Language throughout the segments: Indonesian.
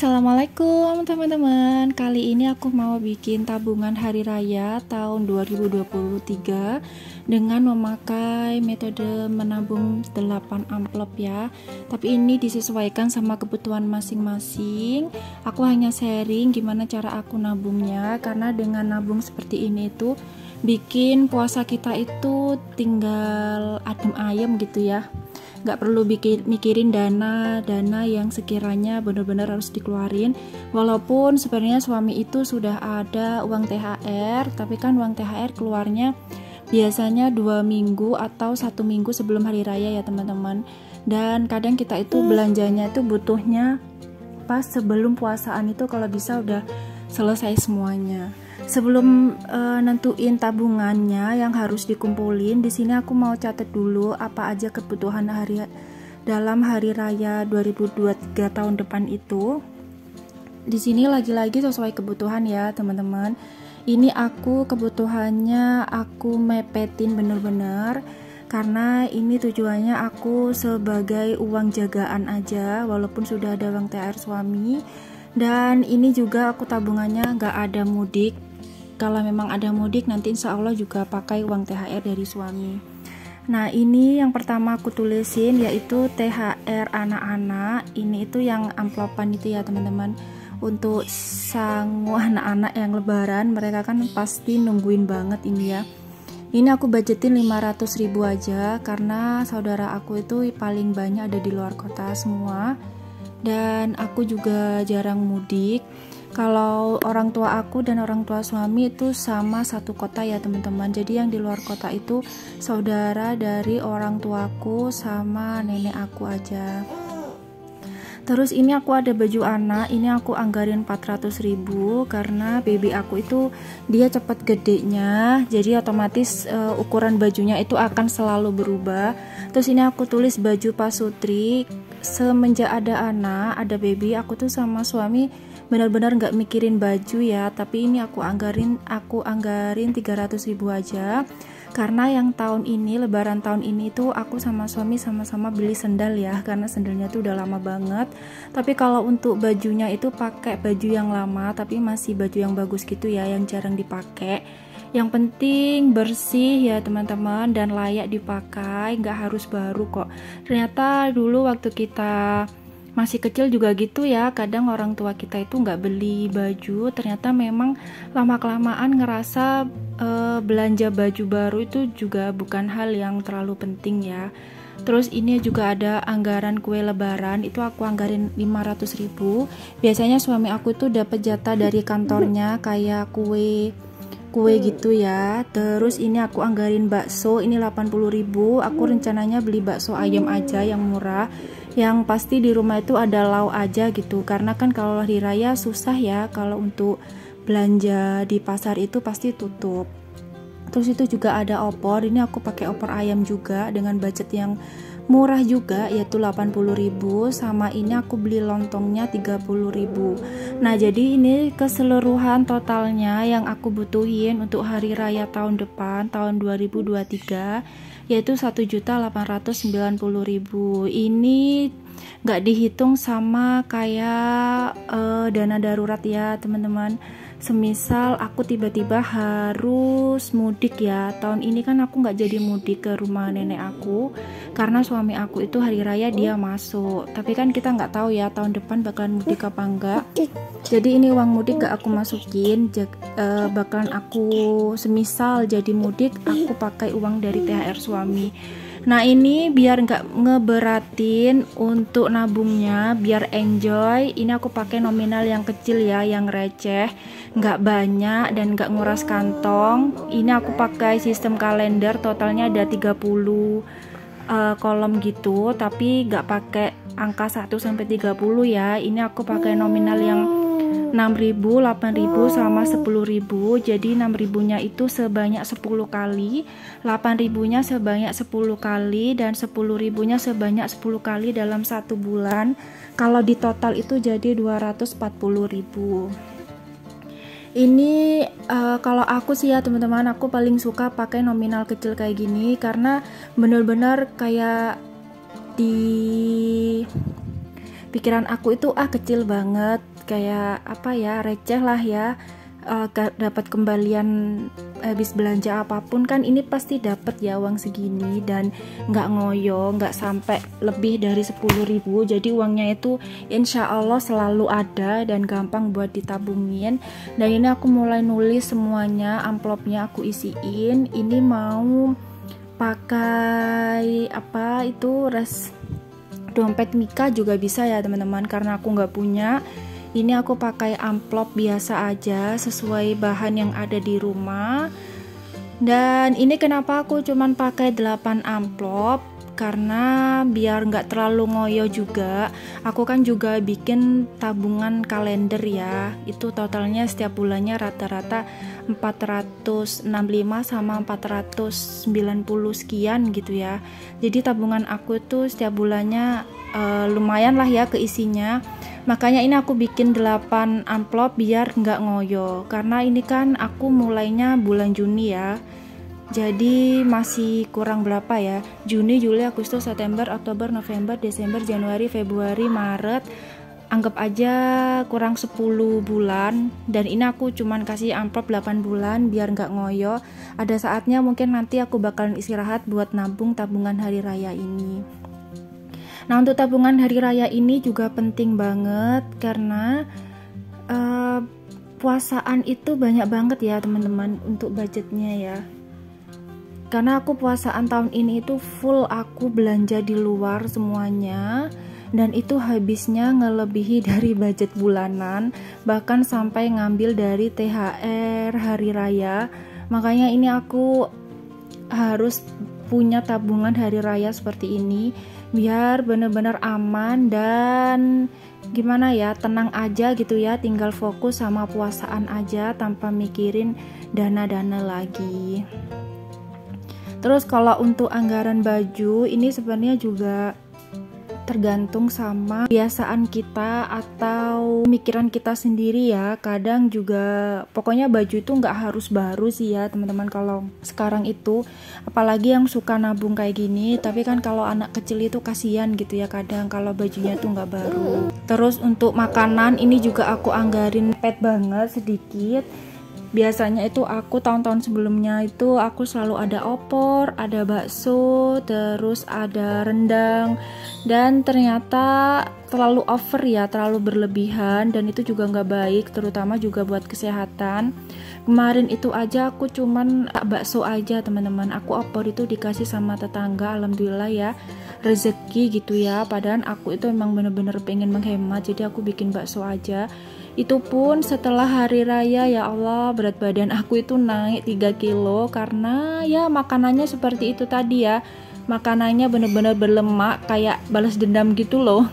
Assalamualaikum teman-teman. Kali ini aku mau bikin tabungan hari raya tahun 2023 dengan memakai metode menabung 8 amplop ya. Tapi ini disesuaikan sama kebutuhan masing-masing. Aku hanya sharing gimana cara aku nabungnya, karena dengan nabung seperti ini itu bikin puasa kita itu tinggal adem ayem gitu ya. Nggak perlu mikirin dana yang sekiranya benar-benar harus dikeluarin. Walaupun sebenarnya suami itu sudah ada uang THR, tapi kan uang THR keluarnya biasanya 2 minggu atau 1 minggu sebelum hari raya ya teman-teman. Dan kadang kita itu belanjanya itu butuhnya pas sebelum puasaan itu, kalau bisa udah selesai semuanya. Sebelum nentuin tabungannya yang harus dikumpulin, di sini aku mau catat dulu apa aja kebutuhan dalam hari raya 2023 tahun depan itu. Di sini lagi-lagi sesuai kebutuhan ya teman-teman. Ini aku kebutuhannya aku mepetin bener-bener, karena ini tujuannya aku sebagai uang jagaan aja, walaupun sudah ada uang THR suami. Dan ini juga aku tabungannya nggak ada mudik. Kalau memang ada mudik nanti insya Allah juga pakai uang THR dari suami. Nah ini yang pertama aku tulisin yaitu THR anak-anak. Ini itu yang amplopan itu ya teman-teman, untuk sangu anak-anak yang lebaran. Mereka kan pasti nungguin banget ini ya. Ini aku budgetin 500.000 aja, karena saudara aku itu paling banyak ada di luar kota semua, dan aku juga jarang mudik. Kalau orang tua aku dan orang tua suami itu sama satu kota ya teman-teman. Jadi yang di luar kota itu saudara dari orang tuaku sama nenek aku aja. Terus ini aku ada baju anak, ini aku anggarin 400.000 karena baby aku itu dia cepat gedenya, jadi otomatis ukuran bajunya itu akan selalu berubah. Terus ini aku tulis baju pasutri. Semenjak ada anak, ada baby, aku tuh sama suami benar-benar nggak mikirin baju ya, tapi ini aku anggarin 300.000 aja, karena yang tahun ini, lebaran tahun ini tuh aku sama suami sama-sama beli sendal ya, karena sendalnya tuh udah lama banget. Tapi kalau untuk bajunya itu pakai baju yang lama, tapi masih baju yang bagus gitu ya, yang jarang dipakai. Yang penting bersih ya teman-teman, dan layak dipakai, nggak harus baru kok. Ternyata dulu waktu kita masih kecil juga gitu ya, kadang orang tua kita itu nggak beli baju, ternyata memang lama-kelamaan ngerasa belanja baju baru itu juga bukan hal yang terlalu penting ya. Terus ini juga ada anggaran kue lebaran, itu aku anggarin 500.000. Biasanya suami aku itu dapat jatah dari kantornya kayak kue gitu ya. Terus ini aku anggarin bakso, ini 80.000. Aku rencananya beli bakso ayam aja yang murah, yang pasti di rumah itu ada lauk aja gitu, karena kan kalau hari raya susah ya kalau untuk belanja di pasar itu pasti tutup. Terus itu juga ada opor, ini aku pakai opor ayam juga dengan budget yang murah juga yaitu 80.000, sama ini aku beli lontongnya 30.000. Nah jadi ini keseluruhan totalnya yang aku butuhin untuk hari raya tahun depan tahun 2023 yaitu 1.890.000. Ini nggak dihitung sama kayak dana darurat ya teman-teman. Semisal aku tiba-tiba harus mudik ya, tahun ini kan aku nggak jadi mudik ke rumah nenek aku karena suami aku itu hari raya dia masuk, tapi kan kita nggak tahu ya tahun depan bakalan mudik apa enggak. Jadi ini uang mudik gak aku masukin, bakalan aku semisal jadi mudik aku pakai uang dari THR suami. Nah ini biar nggak ngeberatin untuk nabungnya, biar enjoy, ini aku pakai nominal yang kecil ya, yang receh, nggak banyak dan nggak nguras kantong. Ini aku pakai sistem kalender, totalnya ada 30 kolom gitu, tapi nggak pakai angka 1 sampai 30 ya. Ini aku pakai nominal yang 6.000, 8.000 sama 10.000. Jadi 6.000 nya itu sebanyak 10 kali, 8.000 nya sebanyak 10 kali, dan 10.000 nya sebanyak 10 kali dalam 1 bulan. Kalau di total itu jadi 240.000. Ini kalau aku sih ya teman-teman, aku paling suka pakai nominal kecil kayak gini, karena bener-bener kayak pikiran aku itu kecil banget, kayak apa ya, receh lah ya. Dapat kembalian habis belanja apapun kan ini pasti dapat ya uang segini, dan nggak ngoyo, nggak sampai lebih dari 10.000. Jadi uangnya itu insya Allah selalu ada dan gampang buat ditabungin. Dan ini aku mulai nulis semuanya, amplopnya aku isiin. Ini mau pakai apa itu, dompet Mika juga bisa ya teman-teman, karena aku nggak punya. Ini aku pakai amplop biasa aja sesuai bahan yang ada di rumah. Dan ini kenapa aku cuman pakai 8 amplop, karena biar nggak terlalu ngoyo juga. Aku kan juga bikin tabungan kalender ya, itu totalnya setiap bulannya rata-rata 465 sama 490 sekian gitu ya. Jadi tabungan aku tuh setiap bulannya lumayan lah ya keisinya. Makanya ini aku bikin 8 amplop biar nggak ngoyo, karena ini kan aku mulainya bulan Juni ya, jadi masih kurang berapa ya, Juni, Juli, Agustus, September, Oktober, November, Desember, Januari, Februari, Maret, anggap aja kurang 10 bulan. Dan ini aku cuman kasih amplop 8 bulan biar nggak ngoyo. Ada saatnya mungkin nanti aku bakalan istirahat buat nabung tabungan hari raya ini. Nah, untuk tabungan hari raya ini juga penting banget, karena puasaan itu banyak banget ya teman-teman untuk budgetnya ya. Karena aku puasaan tahun ini itu full aku belanja di luar semuanya, dan itu habisnya ngelebihi dari budget bulanan, bahkan sampai ngambil dari THR hari raya. Makanya ini aku harus punya tabungan hari raya seperti ini biar bener-bener aman dan gimana ya, tenang aja gitu ya, tinggal fokus sama puasaan aja tanpa mikirin dana-dana lagi. Terus kalau untuk anggaran baju ini sebenarnya juga tergantung sama kebiasaan kita atau pemikiran kita sendiri ya. Kadang juga pokoknya baju itu nggak harus baru sih ya teman-teman kalau sekarang itu, apalagi yang suka nabung kayak gini. Tapi kan kalau anak kecil itu kasihan gitu ya kadang kalau bajunya tuh nggak baru. Terus untuk makanan ini juga aku anggarin pet banget sedikit. Biasanya itu aku tahun-tahun sebelumnya itu aku selalu ada opor, ada bakso, terus ada rendang, dan ternyata terlalu over ya, terlalu berlebihan, dan itu juga nggak baik, terutama juga buat kesehatan. Kemarin itu aja aku cuman bakso aja teman-teman, aku opor itu dikasih sama tetangga, alhamdulillah ya, rezeki gitu ya. Padahal aku itu emang bener-bener pengen menghemat, jadi aku bikin bakso aja. Itu pun setelah hari raya, ya Allah, berat badan aku itu naik 3 kilo karena ya makanannya seperti itu tadi ya. Makanannya bener-bener berlemak kayak balas dendam gitu loh.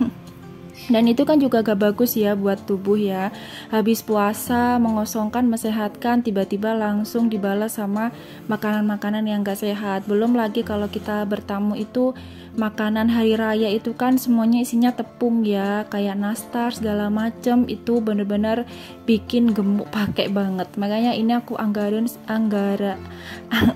Dan itu kan juga gak bagus ya buat tubuh ya. Habis puasa mengosongkan, mesehatkan, tiba-tiba langsung dibalas sama makanan-makanan yang gak sehat. Belum lagi kalau kita bertamu itu makanan hari raya itu kan semuanya isinya tepung ya, kayak nastar segala macem, itu bener-bener bikin gemuk pakai banget. Makanya ini aku anggarin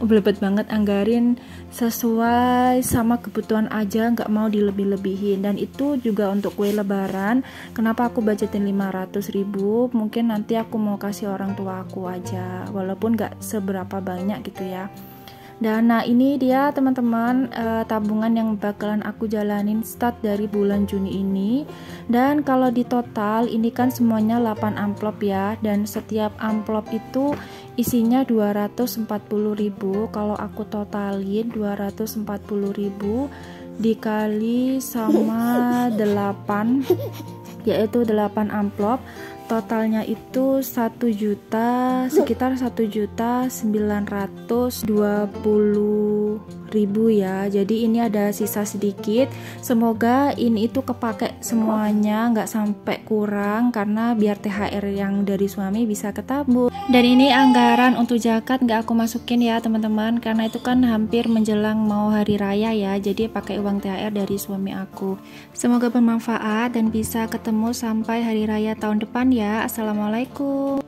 belebet banget, anggarin sesuai sama kebutuhan aja, nggak mau dilebih-lebihin. Dan itu juga untuk kue lebaran. Kenapa aku budgetin 500.000? Mungkin nanti aku mau kasih orang tua aku aja, walaupun nggak seberapa banyak gitu ya. Dan nah ini dia teman-teman tabungan yang bakalan aku jalanin start dari bulan Juni ini. Dan kalau di total ini kan semuanya 8 amplop ya, dan setiap amplop itu isinya 240.000. Kalau aku totalin 240.000 dikali sama 8, yaitu 8 amplop, totalnya itu 1 juta, sekitar 1.920.000 ya. Jadi ini ada sisa sedikit, semoga ini itu kepake semuanya, nggak sampai kurang, karena biar THR yang dari suami bisa ketabung. Dan ini anggaran untuk zakat nggak aku masukin ya teman-teman, karena itu kan hampir menjelang mau hari raya ya, jadi pakai uang THR dari suami aku. Semoga bermanfaat dan bisa ketemu sampai hari raya tahun depan ya. Assalamualaikum.